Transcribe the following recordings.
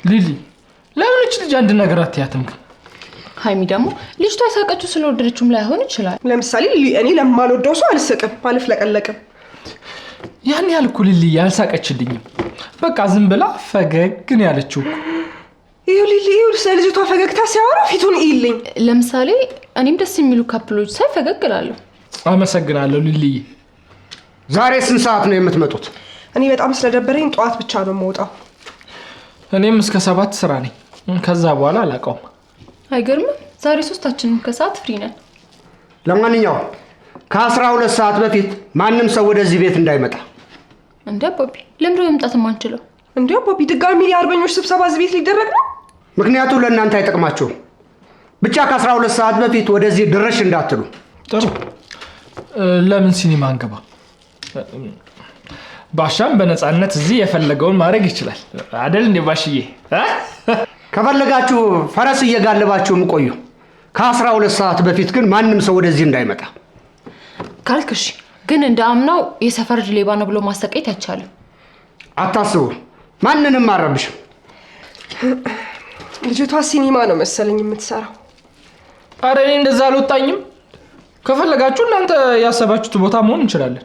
ሊሊ ለምን እቺ ልጅ አንድ ነገር አትያትም? ሃይሚ ደግሞ ልጅቷ ሳቀችው ስለወደደችም ላይሆን ይችላል። ለምሳሌ እኔ ለማልወደው ሰው አልስቅም፣ አልፍለቀለቅም። ያን ያልኩ ሊሊ ያልሳቀችልኝም በቃ ዝም ብላ ፈገግ ነው ያለችው። ይኸው ሊሊ ስለ ልጅቷ ፈገግታ ሲያወራ ፊቱን ይልኝ። ለምሳሌ እኔም ደስ የሚሉ ካፕሎች ሳይ ፈገግ እላለሁ። አመሰግናለሁ ሊሊ። ዛሬ ስንት ሰዓት ነው የምትመጡት? እኔ በጣም ስለደበረኝ ጠዋት ብቻ ነው የምወጣው። እኔም እስከ 7 ስራ ነኝ። ከዛ በኋላ አላውቀውም። አይገርምም? ዛሬ ሶስታችንም ከሰዓት ፍሪ ነን። ለማንኛውም ከ12 ሰዓት በፊት ማንም ሰው ወደዚህ ቤት እንዳይመጣ። እንዴ አባቢ ለምን ነው መምጣት የማንችለው? እንዴ አባቢ ድጋሚ የአርበኞች ስብሰባ እዚህ ቤት ሊደረግ ነው? ምክንያቱም ለእናንተ አይጠቅማችሁም። ብቻ ከ12 ሰዓት በፊት ወደዚህ ድረሽ እንዳትሉ። ጥሩ። ለምን ሲኒማ አንገባ? ባሻም በነፃነት እዚህ የፈለገውን ማድረግ ይችላል አይደል እንዴ ባሽዬ? ከፈለጋችሁ ፈረስ እየጋለባችሁም ቆዩ። ከ12 ሰዓት በፊት ግን ማንም ሰው ወደዚህ እንዳይመጣ ካልክሽ። ግን እንደ አምናው የሰፈር ሌባ ነው ብሎ ማሰቀየት አይቻልም። አታስቡ፣ ማንንም አረብሽም። ልጅቷ ሲኒማ ነው መሰለኝ የምትሰራው። አረ እኔ እንደዛ አልወጣኝም። ከፈለጋችሁ እናንተ ያሰባችሁት ቦታ መሆን እንችላለን።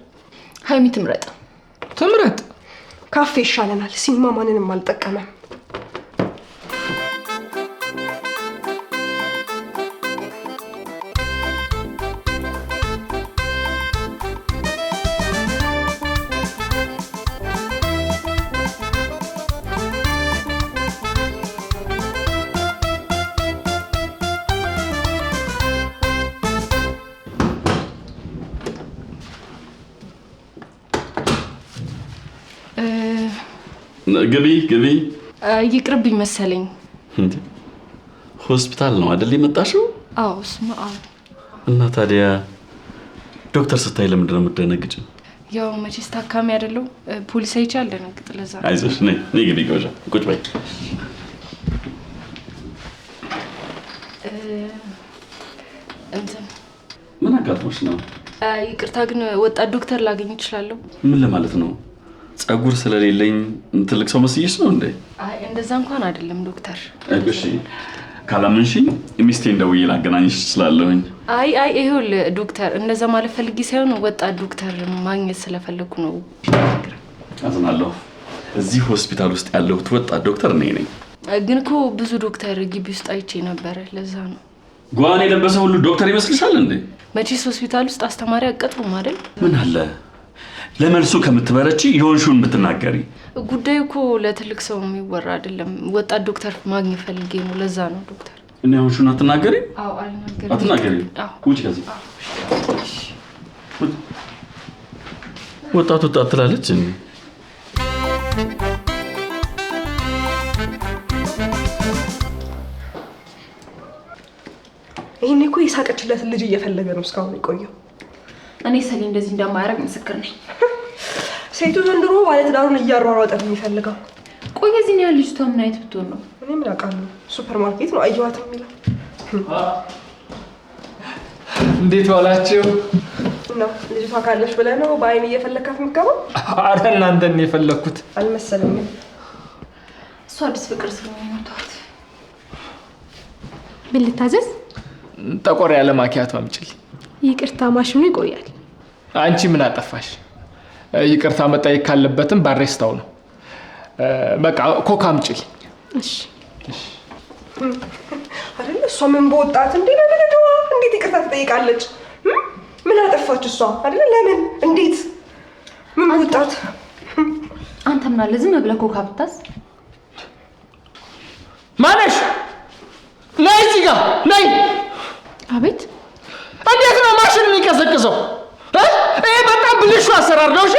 ሃይሚ ትምረጥ። ካፌ ይሻለናል። ሲኒማ ማንንም አልጠቀመም። ግቢ ይቅርብኝ መሰለኝ። ሆስፒታል ነው አይደል የመጣሽው? አዎ ስማ። እና ታዲያ ዶክተር ስታይ ለምንድን ነው የምትደነግጭው? ያው መቼስ ታካሚ አይደለው ፖሊስ አይቻል ደነግጥ ለዛ። አይዞሽ ነይ ግቢ ጎጃ ቁጭ በይ። ምን አጋጥሞሽ ነው? ይቅርታ ግን ወጣት ዶክተር ላገኝ እችላለሁ? ምን ለማለት ነው? ጸጉር ስለሌለኝ ትልቅ ሰው መስይሽ ነው እንዴ? አይ እንደዛ እንኳን አይደለም ዶክተር። እሺ ካላመንሽኝ ሚስቴን ደውዬ ላገናኝሽ እችላለሁኝ። አይ ይኸውልህ ዶክተር እንደዛ ማለት ፈልጌ ሳይሆን ወጣት ዶክተር ማግኘት ስለፈለኩ ነው። አዝናለሁ። እዚህ ሆስፒታል ውስጥ ያለሁት ወጣት ዶክተር እኔ ነኝ። ግን እኮ ብዙ ዶክተር ግቢ ውስጥ አይቼ ነበር ለዛ ነው። ጓን የለበሰ ሁሉ ዶክተር ይመስልሻል እንዴ? መቼስ ሆስፒታል ውስጥ አስተማሪ አቀጥሩም አይደል? ምን አለ ለመልሱ ከምትበረቺ የሆንሽውን ብትናገሪ። ጉዳዩ እኮ ለትልቅ ሰው የሚወራ አይደለም። ወጣት ዶክተር ማግኘት ፈልጌ ነው ለዛ ነው ዶክተር። እኔ የሆንሽውን አትናገሪ? አዎ አልናገርም። አትናገሪ? ውጭ ከዚህ ወጣት ትላለች እንዴ? ይሄኔ እኮ የሳቀችለት ልጅ እየፈለገ ነው እስካሁን የቆየው። እኔ ሰሊ እንደዚህ እንደማያረግ ምስክር ነኝ። ሴቱ ዘንድሮ ባለትዳሩን እያሯሯጠ ነው የሚፈልገው። ቆይ እዚህ ነው ልጅቷ ምን አይነት ብትሆን ነው? እኔ ምን አውቃለሁ። ሱፐርማርኬት ነው አየኋት የሚለው። እንዴት ዋላችሁ? ነው ልጅቷ ካለሽ ብለህ ነው በአይን እየፈለካት የምትገባው? አረ እናንተን ነው የፈለኩት። አልመሰለኝም። እሷ አዲስ ፍቅር ስለሚመጣት ምን ልታዘዝ? ጠቆር ያለ ማኪያቶ አምጪልኝ። ይቅርታ ማሽኑ ይቆያል። አንቺ ምን አጠፋሽ? ይቅርታ መጠየቅ ካለበትም ባሬስታው ነው። በቃ ኮካ አምጪልኝ። እሺ አይደል? እሷ ምን በወጣት እንዴ ለምንድነው እንዴት ይቅርታ ትጠይቃለች? ምን አጠፋች እሷ? አይደል? ለምን እንዴት ምን በወጣት? አንተ ምን አለ ዝም ብለህ ኮካ ብታስ? ማነሽ? ነይ እዚህ ጋር ነይ። አቤት። እንዴት ነው ማሽን የሚቀሰቅሰው? ይሄ በጣም ብልሹ አሰራር ነው። እሺ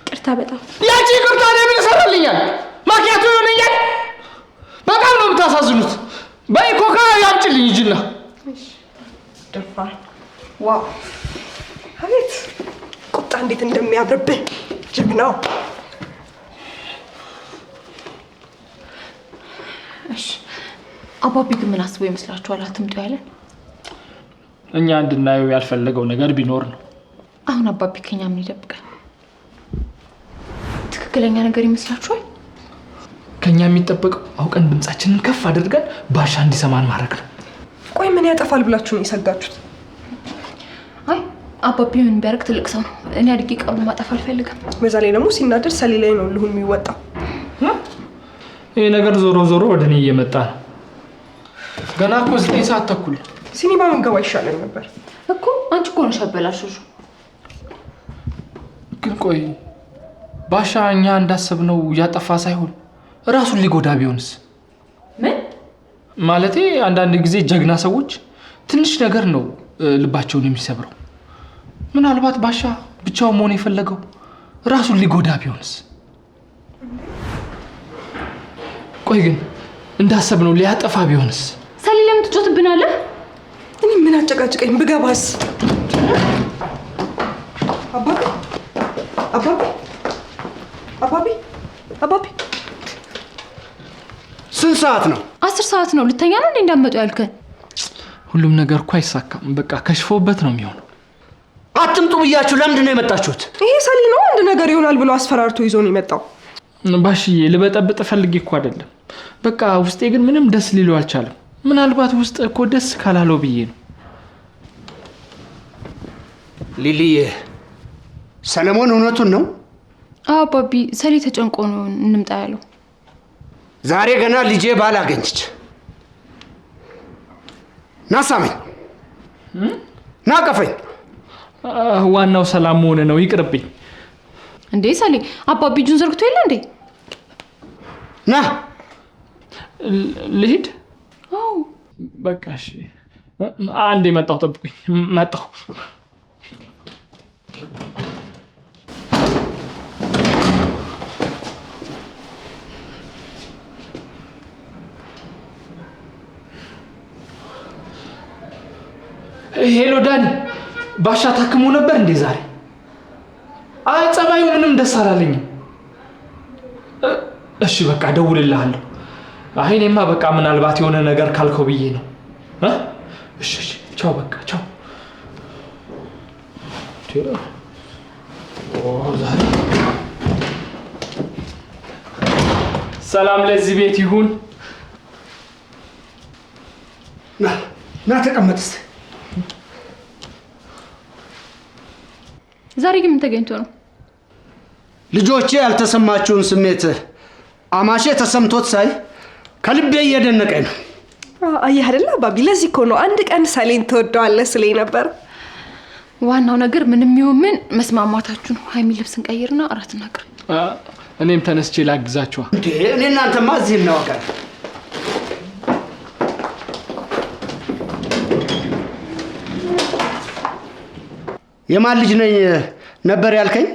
ቅርታ በጣም ያቺ ቅርታ ነው ምን ይሰራልኛል? ማኪያቶ ይሆነኛል? በጣም ነው የምታሳዝኑት። በይ ኮካ ያምጪልኝ ሂጂና። እሺ ደፋር። ዋው አቤት ቁጣ እንዴት እንደሚያምርብህ ጀግናው። እሺ አባቢ ግን ምን አስበው ይመስላችኋል አትምጡ ያለን? እኛ እንድናየው ያልፈለገው ነገር ቢኖር ነው። አሁን አባቢ ከኛ ምን ይደብቃል? ትክክለኛ ነገር ይመስላችኋል? ከኛ የሚጠበቀው አውቀን ድምጻችንን ከፍ አድርገን ባሻ እንዲሰማን ማድረግ ነው። ቆይ ምን ያጠፋል ብላችሁ ነው የሰጋችሁት? አይ አባቢ ምን ቢያደርግ ትልቅ ሰው ነው። እኔ አድጌ ቀሉን ማጠፍ አልፈልግም። በዛ ላይ ደግሞ ሲናደድ ሰሊ ላይ ነው ልሁን የሚወጣው። ይሄ ነገር ዞሮ ዞሮ ወደ እኔ እየመጣ ነው። ገና እኮ 9 ሰዓት ተኩል ሲኒማ መንገባ ይሻለን ነበር እኮ። አንቺ እኮ ነሽ ያበላሽው። ግን ቆይ ባሻ እኛ እንዳሰብነው ያጠፋ ሳይሆን ራሱን ሊጎዳ ቢሆንስ? ምን ማለቴ አንዳንድ ጊዜ ጀግና ሰዎች ትንሽ ነገር ነው ልባቸውን የሚሰብረው። ምናልባት ባሻ ብቻውን መሆን የፈለገው ራሱን ሊጎዳ ቢሆንስ? ቆይ ግን እንዳሰብነው ሊያጠፋ ቢሆንስ? ሰሊ ለምን ትጮትብናለህ? እኔ ምን አጨቃጨቀኝ ብገባስ? አባቢ አባቢ አባቢ አባቢ ስንት ሰዓት ነው? 10 ሰዓት ነው። ልተኛ ነው እንዴ እንዳመጡ ያልከን? ሁሉም ነገር እኮ አይሳካም። በቃ ከሽፎበት ነው የሚሆነው። አትምጡ ብያችሁ ለምንድን ነው የመጣችሁት? ይሄ ሰሊ ነው አንድ ነገር ይሆናል ብሎ አስፈራርቶ ይዞ ነው የመጣው። ባሽዬ ልበጠብጥ ፈልጌ እኮ አይደለም። በቃ ውስጤ ግን ምንም ደስ ሊለው አልቻለም። ምናልባት ውስጥ እኮ ደስ ካላለው ብዬ ነው። ሊሊዬ ሰለሞን እውነቱን ነው? አዎ አባቢ፣ ሰሊ ተጨንቆ ነው እንምጣ ያለው። ዛሬ ገና ልጄ ባላገኘች ናሳመኝ ናቀፈኝ። ዋናው ሰላም መሆን ነው። ይቅርብኝ። እንዴ ሰሊ አባቢ እጁን ዘርግቶ የለ እንዴ? ና ልሂድ። አዎ በቃ እሺ። አንዴ መጣሁ፣ ጠብቁኝ። መጣሁ። ሄሎ ዳኒ፣ ባሻ ታክሞ ነበር እንዴ ዛሬ? አይ ጸባዩ ምንም ደስ አላለኝም። እሺ በቃ ደውልልሃለሁ። አይ እኔማ በቃ ምናልባት የሆነ ነገር ካልከው ብዬ ነው። እሺ እሺ፣ ቻው በቃ ቻው። ዛሬ ሰላም ለዚህ ቤት ይሁን። ና ተቀመጥ እስኪ። ዛሬ ግን ምን ተገኝቶ ነው? ልጆቼ ያልተሰማችሁን ስሜት አማሼ ተሰምቶት ሳይ ከልቤ እየደነቀኝ ነው። አየህ አይደል አባቢ፣ ለዚህ እኮ ነው አንድ ቀን ሰሌን ተወደዋለህ ስለኝ ነበር። ዋናው ነገር ምንም ይሁን ምን መስማማታችሁ ነው። ሃይሚ ልብስን ቀይርና አራት ነገር። እኔም ተነስቼ ላግዛችኋ። እንዴ እኔ እናንተማ እዚህ እናወጋለን። የማን ልጅ ነኝ ነበር ያልከኝ?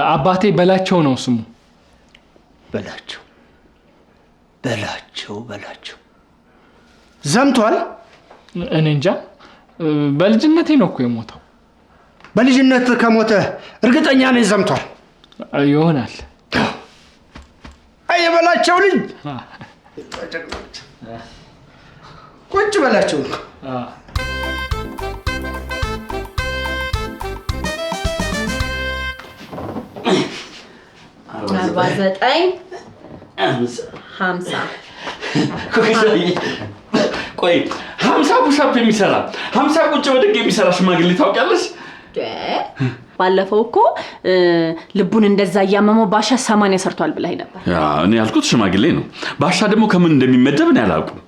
አባቴ በላቸው ነው ስሙ። በላቸው በላቸው በላቸው። ዘምቷል? እኔ እንጃ። በልጅነቴ ነው እኮ የሞተው። በልጅነት ከሞተ እርግጠኛ ነኝ ዘምቷል ይሆናል። አይ የበላቸው ልጅ ቁጭ በላቸው። 50 ቆይ 50 ፑሻፕ የሚሰራ 50 ቁጭ በድግ የሚሰራ ሽማግሌ ታውቂያለሽ? ባለፈው እኮ ልቡን እንደዛ ያመመው ባሻ 80 ሰርቷል ብለህ ነበር። እኔ ያልኩት ሽማግሌ ነው። ባሻ ደግሞ ከምን እንደሚመደብ እኔ አላውቅም።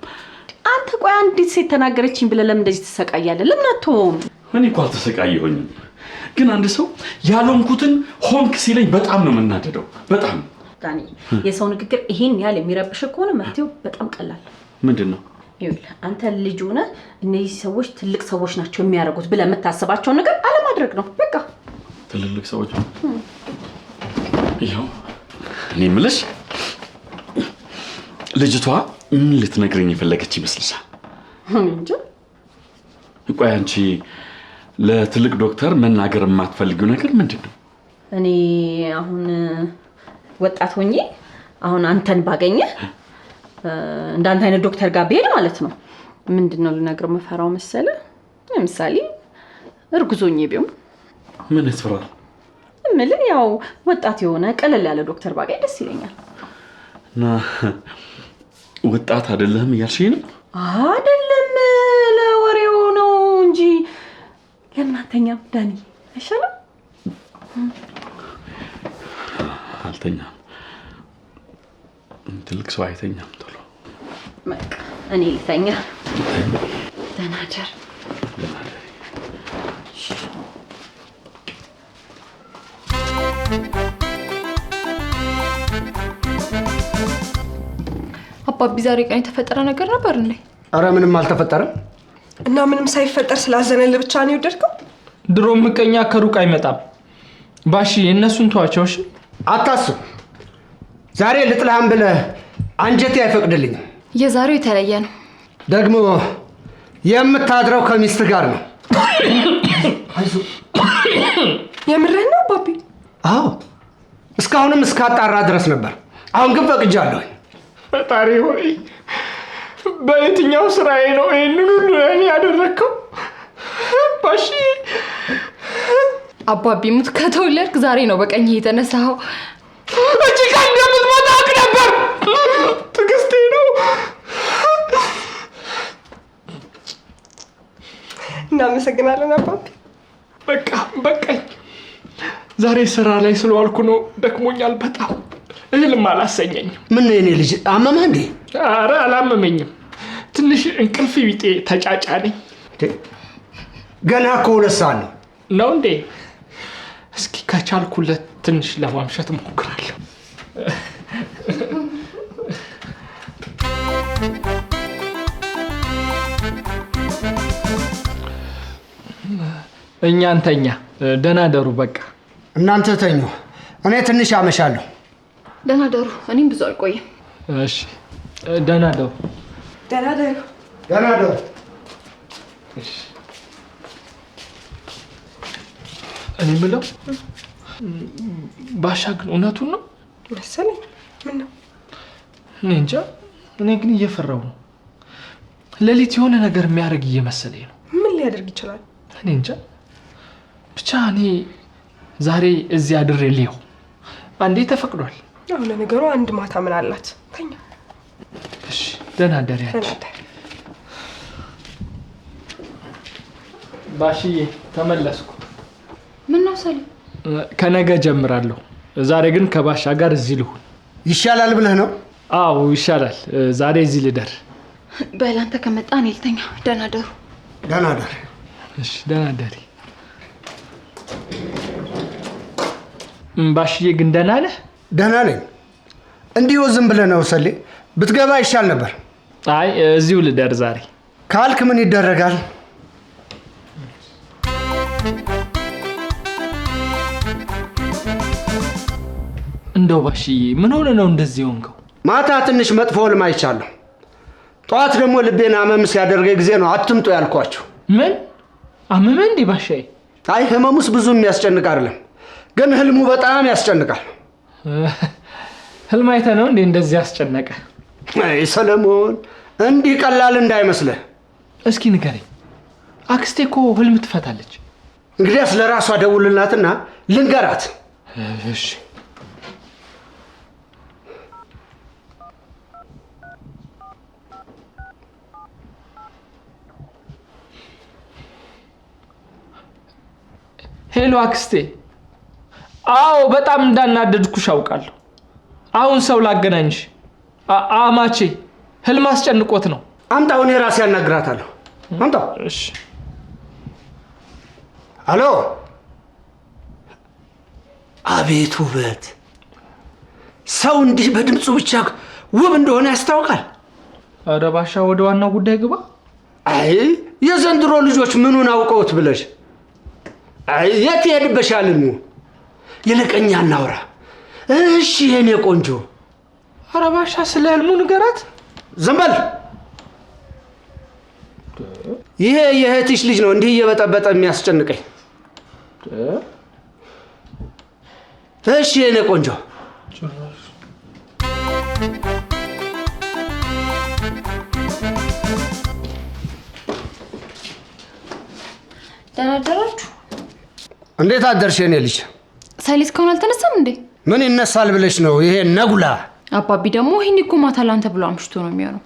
አንተ ቆይ አንዲት ሴት ተናገረችኝ ብለህ ለምን እንደዚህ ትሰቃያለህ? ለምን አትሆም? እኔ እኮ አልተሰቃየሁኝም። ግን አንድ ሰው ያለንኩትን ሆንክ ሲለኝ በጣም ነው የምናደደው። በጣም ዳኒ፣ የሰው ንግግር ይሄን ያህል የሚረብሽ ከሆነ መፍትሄው በጣም ቀላል። ምንድነው? ይኸውልህ አንተ ልጅ ሆነ እነዚህ ሰዎች ትልቅ ሰዎች ናቸው የሚያደርጉት ብለህ የምታስባቸው ነገር አለማድረግ ነው በቃ። ትልልቅ ሰዎች ይኸው እኔ የምልሽ ልጅቷ ምን ልትነግረኝ የፈለገች ይመስልሻል? እንጂ ቆይ አንቺ ለትልቅ ዶክተር መናገር የማትፈልጊው ነገር ምንድነው? እኔ አሁን ወጣት ሆኜ አሁን አንተን ባገኘ እንዳንተ አይነት ዶክተር ጋር ብሄድ ማለት ነው ምንድነው ልነግረው መፈራው መሰለ? ለምሳሌ እርጉዞኝ ቢሆን ምን ያስፈራል? እምልህ ያው ወጣት የሆነ ቀለል ያለ ዶክተር ባገኝ ደስ ይለኛል። ወጣት አይደለህም እያልሽኝ ነው? አይደለም ለወሬው ነው እንጂ ለምን አተኛም ዳኒ? አይሻልም? አልተኛም። ትልቅ ሰው አይተኛም ቶሎ። በቃ እኔ ልተኛ። ደህና እደር። አባቢ ዛሬ ቀን የተፈጠረ ነገር ነበር እንዴ? አረ ምንም አልተፈጠረም። እና ምንም ሳይፈጠር ስላዘነልህ ብቻ ነው የወደድከው? ድሮ ምቀኛ ከሩቅ አይመጣም። ባሺ የእነሱን ተዋቸው እሺ። አታስብ። ዛሬ ልጥልሃም ብለህ አንጀቴ አይፈቅድልኝም። የዛሬው የተለየ ነው። ደግሞ የምታድረው ከሚስት ጋር ነው። የምርህን ነው አባቢ? አዎ እስካሁንም እስካጣራ ድረስ ነበር። አሁን ግን ፈቅጃለሁ። ፈጣሪ ሆይ በየትኛው ስራዬ ነው ይሄንን ሁሉ እኔ ያደረከው? ባሺ አባቢ ሙት ከተወለድክ ዛሬ ነው በቀኝ የተነሳው። እቺ ቀን እንደምትመጣ አውቅ ነበር። ትዕግስቴ ነው። እናመሰግናለን አባቢ። በቃ በቃኝ። ዛሬ ስራ ላይ ስለዋልኩ ነው ደክሞኛል በጣም። እህልም አላሰኘኝም። ምን ነው የኔ ልጅ አመመህ እንዴ? ኧረ አላመመኝም። ትንሽ እንቅልፍ ቢጤ ተጫጫነኝ። ገና እኮ 2 ሰዓት ነው። ነው እንዴ? እስኪ ከቻልኩለት ትንሽ ለማምሸት እሞክራለሁ። እኛ እንተኛ። ደህና ደሩ። በቃ እናንተ ተኙ፣ እኔ ትንሽ አመሻለሁ። ደህና ደሩ። እኔም ብዙ አልቆይም። እሺ ደህና ደሩ። ደህና ደሩ። ደህና ደሩ። እሺ እኔ የምለው ባሻ ግን እውነቱን ነው መሰለኝ። ምን ነው? እኔ እንጃ። እኔ ግን እየፈራሁ ነው። ሌሊት የሆነ ነገር የሚያደርግ እየመሰለኝ ነው። ምን ሊያደርግ ይችላል? እኔ እንጃ። ብቻ እኔ ዛሬ እዚህ አድሬ ልየው። አንዴ ተፈቅዷል። ያው ለነገሩ አንድ ማታ ምን አላት? ተኛ። እሺ ደህና ደሪ። ባሽዬ ተመለስኩ። ምን ነው ሰሊ? ከነገ ጀምራለሁ። ዛሬ ግን ከባሻ ጋር እዚህ ልሁን። ይሻላል ብለህ ነው? አዎ ይሻላል። ዛሬ እዚህ ልደር። በል አንተ ከመጣ እኔ ልተኛ። ደህና ደሩ። ደህና ደር። እሺ ደህና ደሪ። ባሽዬ ግን ደህና ነህ? ደህና ነኝ። እንዲሁ ዝም ብለህ ነው ሰሌ? ብትገባ ይሻል ነበር። አይ እዚሁ ልደር ዛሬ ካልክ ምን ይደረጋል? እንደው ባሽዬ ምን ሆነ ነው እንደዚህ ሆንከው? ማታ ትንሽ መጥፎ ህልም አይቻለሁ። ጠዋት ደግሞ ልቤን አመም ሲያደርገ ጊዜ ነው አትምጡ ያልኳችሁ። ምን አመመ እንዴ ባሻዬ? አይ ህመሙስ ብዙ የሚያስጨንቅ አይደለም፣ ግን ህልሙ በጣም ያስጨንቃል። ህልም አይተህ ነው እንዴ እንደዚህ ያስጨነቀ? አይ ሰለሞን እንዲህ ቀላል እንዳይመስልህ። እስኪ ንገረኝ። አክስቴ እኮ ህልም ትፈታለች። እንግዲያስ ለራሷ ደውልላትና ልንገራት። እሺ ሄሎ አክስቴ። አዎ በጣም እንዳናደድኩሽ አውቃለሁ። አሁን ሰው ላገናኝሽ። አማቼ ህልም አስጨንቆት ነው። አምጣው፣ እኔ ራሴ ያናግራታለሁ። አምጣው። እሺ አሎ። አቤት ውበት! ሰው እንዲህ በድምፁ ብቻ ውብ እንደሆነ ያስታውቃል። ኧረ ባሻ ወደ ዋናው ጉዳይ ግባ። አይ የዘንድሮ ልጆች ምኑን አውቀውት ብለሽ? አይ የት ይሄድበሻል? ይልቀኛ እናውራ። እሺ የኔ ቆንጆ። ኧረ ባሻ ስለ ህልሙ ንገራት። ዝም በል። ይሄ የእህትሽ ልጅ ነው እንዲህ እየበጠበጠ የሚያስጨንቀኝ። እሺ የኔ ቆንጆ። ደህና አደራችሁ። እንዴት አደርሽ የኔ ልጅ? ሳይሊ እስካሁን አልተነሳም እንዴ? ምን ይነሳል ብለሽ ነው? ይሄ ነጉላ አባቢ ደግሞ ይሄን እኮ ማታ ላንተ ብሎ አምሽቶ ነው የሚሆነው።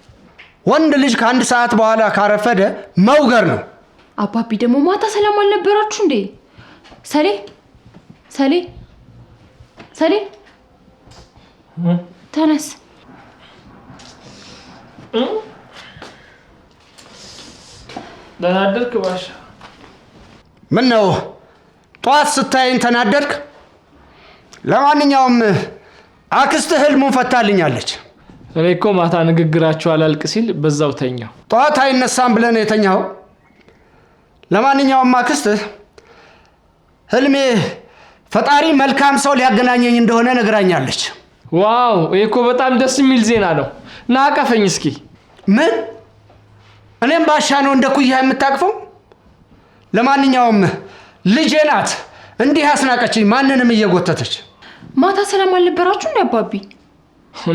ወንድ ልጅ ከ1 ሰዓት በኋላ ካረፈደ መውገር ነው። አባቢ ደግሞ ማታ ሰላም አልነበራችሁ እንዴ? ሰሌ ተነስ። ደህና አደርክ ባሻ? ምን ነው ጧት ስታይን ተናደርክ? ለማንኛውም አክስትህ ህልሙን ፈታልኛለች። እኔ እኮ ማታ ንግግራችሁ አላልቅ ሲል በዛው ተኛው። ጧት አይነሳም ብለህ ነው የተኛው? ለማንኛውም አክስትህ ህልሜ ፈጣሪ መልካም ሰው ሊያገናኘኝ እንደሆነ ነግራኛለች። ዋው! ይሄ እኮ በጣም ደስ የሚል ዜና ነው። ና አቀፈኝ እስኪ። ምን? እኔም ባሻ ነው እንደ ኩያ የምታቅፈው? ለማንኛውም ልጄ ናት እንዲህ አስናቀችኝ፣ ማንንም እየጎተተች። ማታ ሰላም አልነበራችሁ እንዴ አባቢ?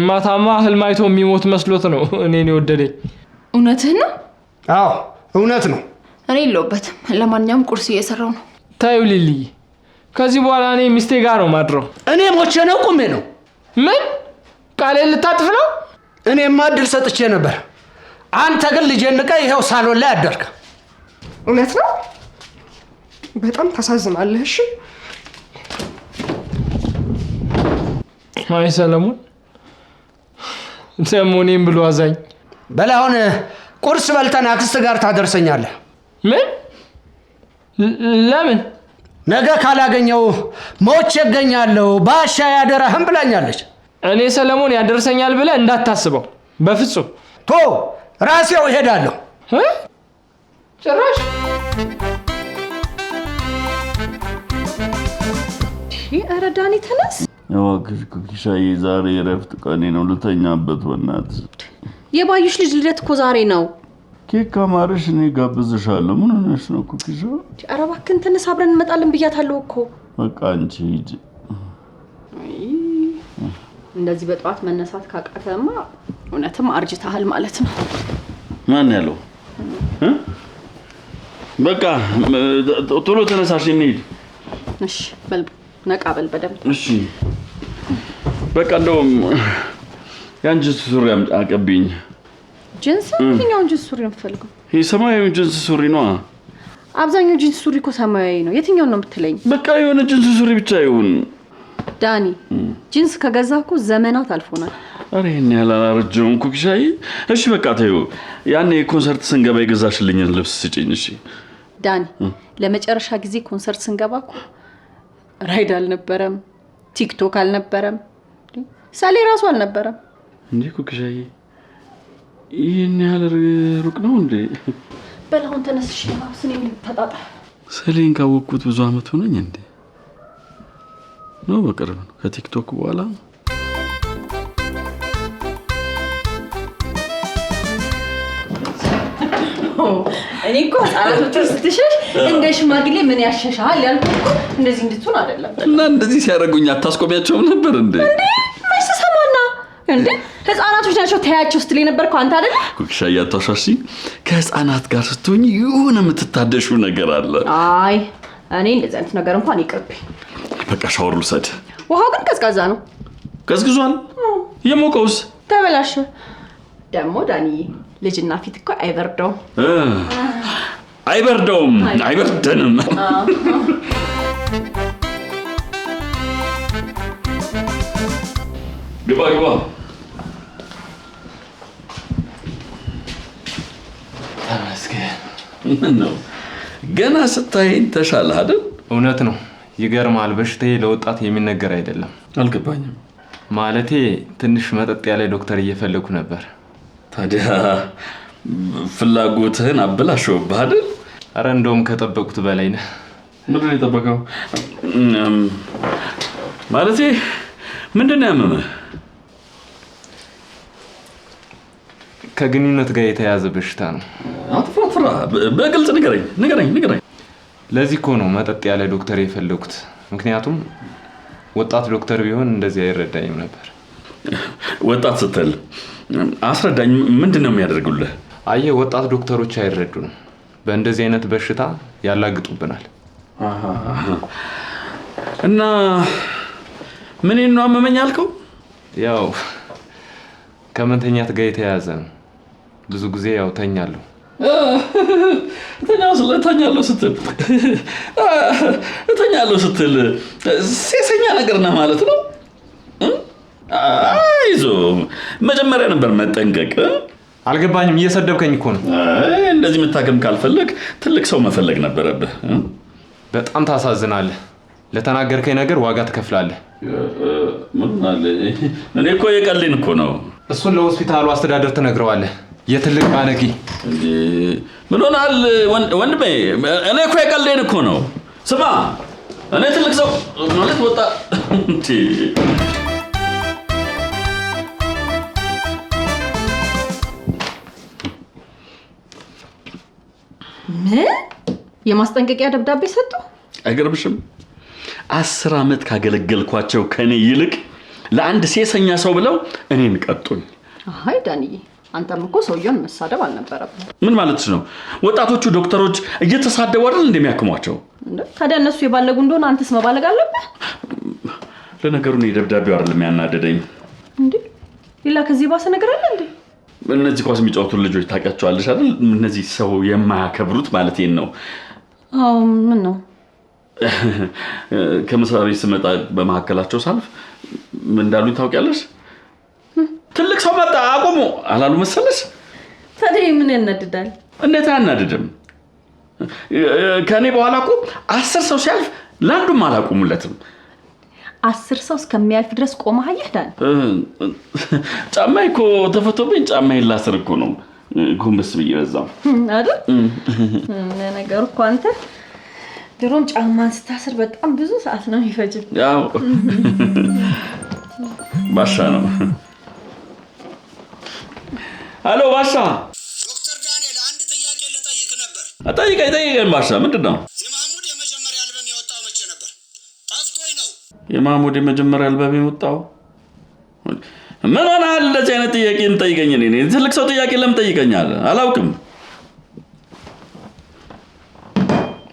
ማታማ ህልም አይቶ የሚሞት መስሎት ነው እኔን የወደደኝ። እውነትህን ነው? አዎ እውነት ነው። እኔ የለሁበትም። ለማንኛውም ቁርስ እየሰራው ነው። ታዩ ሊልይ፣ ከዚህ በኋላ እኔ ሚስቴ ጋር ነው ማድረው። እኔ ሞቼ ነው ቁሜ ነው? ምን ቃሌን ልታጥፍ ነው? እኔማ እድል ሰጥቼ ነበር። አንተ ግን ልጄን ንቀህ ይኸው ሳሎን ላይ አደርክ። እውነት ነው። በጣም ታሳዝናለህ። እሺ አይ ሰለሞን ሰሞኔን ብሎ አዛኝ። በል አሁን ቁርስ በልተን አክስት ጋር ታደርሰኛለህ። ምን? ለምን? ነገ ካላገኘው ሞቼ እገኛለሁ፣ ባሻ ያደራህም ብላኛለች። እኔ ሰለሞን ያደርሰኛል ብለህ እንዳታስበው በፍጹም። ቶ ራሴው እሄዳለሁ። ጭራሽ ኧረ ዳኒ ተነስ። እባክሽ ኩኪሻዬ፣ ዛሬ እረፍት ቀኔ ነው፣ ልተኛበት በእናትህ። የባዩሽ ልጅ ልደት እኮ ዛሬ ነው። ኬክ ካማረሽ እኔ ጋብዝሻለሁ። ምን ሆነሽ ነው ኩኪሻ? ኧረ እባክህን ተነስ፣ አብረን እንመጣለን ብያታለሁ እኮ። በቃ አንቺ ሂጂ። እንደዚህ በጠዋት መነሳት ካቃተማ እውነትም አርጅተሃል ማለት ነው። ማን ያለው? በቃ ቶሎ ተነሳሽ እንሂድ። እሺ በል ነቃ በል በደምብ። እሺ በቃ እንደውም ያን ጅንስ ሱሪ አቀብኝ። ጅንስ? የትኛውን ጅንስ ሱሪ ነው የምትፈልገው? ይሄ ሰማያዊ ጅንስ ሱሪ ነው። አብዛኛው ጅንስ ሱሪ እኮ ሰማያዊ ነው። የትኛውን ነው የምትለኝ? በቃ የሆነ ጅንስ ሱሪ ብቻ ይሁን። ዳኒ ጅንስ ከገዛ እኮ ዘመናት አልፎናል። አረ ይሄን ያህል አላረጀሁም ኩኪሻዬ። እሺ በቃ ተይው፣ ያኔ ኮንሰርት ስንገባ የገዛሽልኝን ልብስ ስጪኝ። እሺ ዳኒ፣ ለመጨረሻ ጊዜ ኮንሰርት ስንገባ እኮ ራይድ አልነበረም፣ ቲክቶክ አልነበረም፣ ሳሌ ራሱ አልነበረም። እንዴ ኩኪሻዬ፣ ይሄን ያህል ሩቅ ነው እንዴ? በል አሁን ተነስሽ፣ ስኔ ተጣጣ። ሰሌን ካወቅኩት ብዙ አመት ሆነኝ እንዴ? ነው በቅርብ ነው ከቲክቶክ በኋላ። እኔ እኮ ህጻናቶቹ ስትሸሽ እንደ ሽማግሌ ምን ያሸሻል ያልኩት እኮ እንደዚህ እንድትሆን አይደለም። እና እንደዚህ ሲያደርጉኝ አታስቆሚያቸውም ነበር እንዴ? ማይስ ሰማና እንዴ ህጻናቶች ናቸው ተያቸው ስትል የነበርከው አንተ አይደል? ኩኪሻዬ አታሻሺ። ከህጻናት ጋር ስትሆኝ የሆነ የምትታደሹ ነገር አለ። አይ እኔ እንደዚህ አይነት ነገር እንኳን ይቅርብኝ። በቃ ሻወር ልውሰድ። ውሃው ግን ቀዝቃዛ ነው። ቀዝቅዟል። የሞቀውስ ተበላሸ። ደግሞ ዳንዬ ልጅና ፊት እኮ አይበርደውም። አይበርደውም፣ አይበርደንም። ግባ ግባ። ተመስገን። ምን ነው ገና ስታይኝ ተሻለህ አይደል? እውነት ነው። ይገርማል። በሽታዬ ለወጣት የሚነገር አይደለም። አልገባኝም። ማለቴ ትንሽ መጠጥ ያለ ዶክተር እየፈለኩ ነበር። ታዲያ ፍላጎትህን አበላሸውብህ አይደል? አረ እንደውም ከጠበቁት በላይ ነህ። ምንድን ነው የጠበቀው? ማለቴ ምንድን ነው ያመመህ? ከግንኙነት ጋር የተያያዘ በሽታ ነው። አትፍራ፣ በግልጽ ንገረኝ። ለዚህ እኮ ነው መጠጥ ያለ ዶክተር የፈለኩት። ምክንያቱም ወጣት ዶክተር ቢሆን እንደዚህ አይረዳኝም ነበር። ወጣት ስትል አስረዳኝ። ምንድን ነው የሚያደርጉልህ? አየህ፣ ወጣት ዶክተሮች አይረዱንም። በእንደዚህ አይነት በሽታ ያላግጡብናል። እና ምን ነው አመመኝ አልከው? ያው ከመተኛት ጋር የተያያዘ ነው። ብዙ ጊዜ ያው ተኛለሁ። እተኛለሁ ስትል ሴሰኛ ነገር ነህ ማለት ነው? አይዞ መጀመሪያ ነበር መጠንቀቅ። አልገባኝም። እየሰደብከኝ እኮ ነው። እንደዚህ መታከም ካልፈለግ ትልቅ ሰው መፈለግ ነበረብህ። በጣም ታሳዝናለህ። ለተናገርከኝ ነገር ዋጋ ትከፍላለህ። ምን ማለት? እኔ እኮ የቀልዴን እኮ ነው። እሱን ለሆስፒታሉ አስተዳደር ትነግረዋለህ። የትልቅ ባለጌ። ምን ሆነሃል ወንድሜ? እኔ እኮ የቀልዴን እኮ ነው። ስማ፣ እኔ ትልቅ ሰው ማለት ወጣ እንዴ? ምን የማስጠንቀቂያ ደብዳቤ ሰጡ? አይገርምሽም? 10 ዓመት ካገለገልኳቸው ከኔ ይልቅ ለአንድ ሴሰኛ ሰው ብለው እኔን ቀጡኝ። አይ ዳንዬ፣ አንተም እኮ ሰውየውን መሳደብ አልነበረብም። ምን ማለትሽ ነው? ወጣቶቹ ዶክተሮች እየተሳደቡ አይደል እንደሚያክሟቸው? ታዲያ እነሱ የባለጉ እንደሆነ አንተስ መባለግ አለብህ? ለነገሩ እኔ ደብዳቤው አይደለም ያናደደኝ። እንዴ ሌላ ከዚህ ባሰ ነገር አለ እንዴ? እነዚህ ኳስ የሚጫወቱ ልጆች ታውቂያቸዋለሽ አይደል? እነዚህ ሰው የማያከብሩት ማለት ነው። አዎ ምን ነው? ከምስራ ቤት ስመጣ በመካከላቸው ሳልፍ ምን እንዳሉኝ ታውቂያለሽ? ትልቅ ሰው መጣ አቁሙ አላሉ መሰለሽ? ታዲያ ምን ያናድዳል? እንዴት አያናድድም? ከኔ በኋላ እኮ 10 ሰው ሲያልፍ ለአንዱም አላቆሙለትም። 10 ሰው እስከሚያልፍ ድረስ ቆመህ አየህ ዳን? ጫማዬ እኮ ተፈቶብኝ ጫማዬን ላስር እኮ ነው ጎንበስ ብዬ በዛው አይደል? ነገሩ እኮ አንተ ድሮም ጫማን ስታስር በጣም ብዙ ሰዓት ነው የሚፈጅብ። ያው ባሻ ነው። አሎ ባሻ። ዶክተር ዳንኤል አንድ ጥያቄ ልጠይቅ ነበር። ጠይቀኝ ባሻ። ምንድን ነው? የማህሙድ የመጀመሪያ አልበም የወጣው መቼ ነበር? ጠፍቶኝ ነው። የማህሙድ የመጀመሪያ አልበም የወጣው? ምን ሆነሃል? እንደዚህ አይነት ጥያቄ እንጠይቀኝ? እኔ ትልቅ ሰው ጥያቄ ለምን ጠይቀኛለህ? አላውቅም።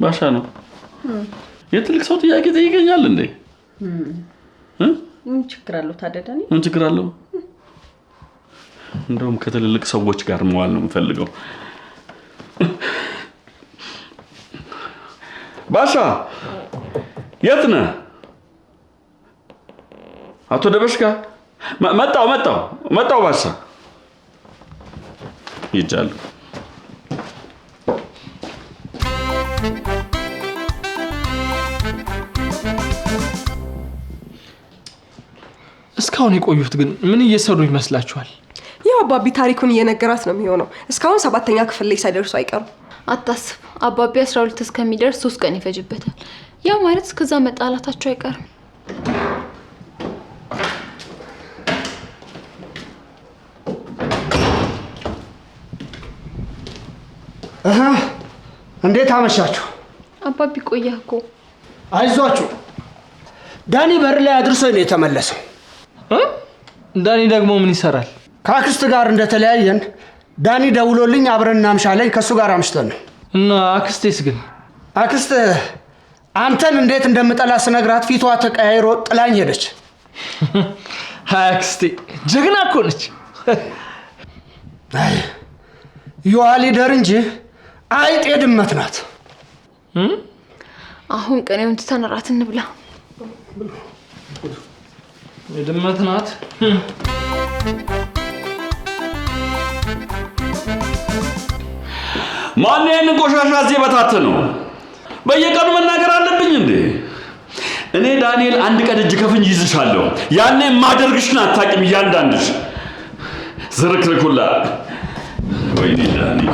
ባሻ ነው። የትልቅ ሰው ጥያቄ ጠይቀኛል እንዴ? ምን ችግር አለው ታዲያ ዳኒ? ምን ችግር አለው? እንደውም ከትልልቅ ሰዎች ጋር መዋል ነው የምፈልገው። ባሻ የት ነህ? አቶ ደበሽካ መጣው ባሻ ይጃለሁ። እስካሁን የቆዩት ግን ምን እየሰሩ ይመስላችኋል? ያው አባቢ ታሪኩን እየነገራት ነው የሚሆነው። እስካሁን 7ኛ ክፍል ላይ ሳይደርሱ አይቀሩም። አታስብ፣ አባቢ 12 እስከሚደርስ 3 ቀን ይፈጅበታል። ያ ማለት እስከዛ መጣላታቸው አይቀርም። እንዴት አመሻችሁ? አባቢ ቆየህ እኮ። አይዟችሁ፣ ዳኒ በር ላይ አድርሶኝ ነው የተመለሰው። ዳኒ ደግሞ ምን ይሰራል? ከአክስት ጋር እንደተለያየን ዳኒ ደውሎልኝ አብረን እናምሻለን። ከሱ ጋር አምሽተን ነው። እና አክስቴስ ግን? አክስት አንተን እንዴት እንደምጠላ ስነግራት ፊቷ ተቀያይሮ ጥላኝ ሄደች። ሃይ አክስቴ ጀግና እኮ ነች። አይ ዩዋ ሊደር እንጂ አይጥ የድመት ናት። አሁን ቀኔውን ትተን እራት እንብላ። የድመት ናት። ማን ይሄንን ቆሻሻ እዚህ በታተነው? በየቀኑ መናገር አለብኝ እንዴ? እኔ ዳንኤል አንድ ቀን እጅ ከፍንጅ ይዝሻለሁ። ያኔ ማደርግሽን አታውቂም። እያንዳንድሽ ዝርክርኩላ። ወይኔ ዳንኤል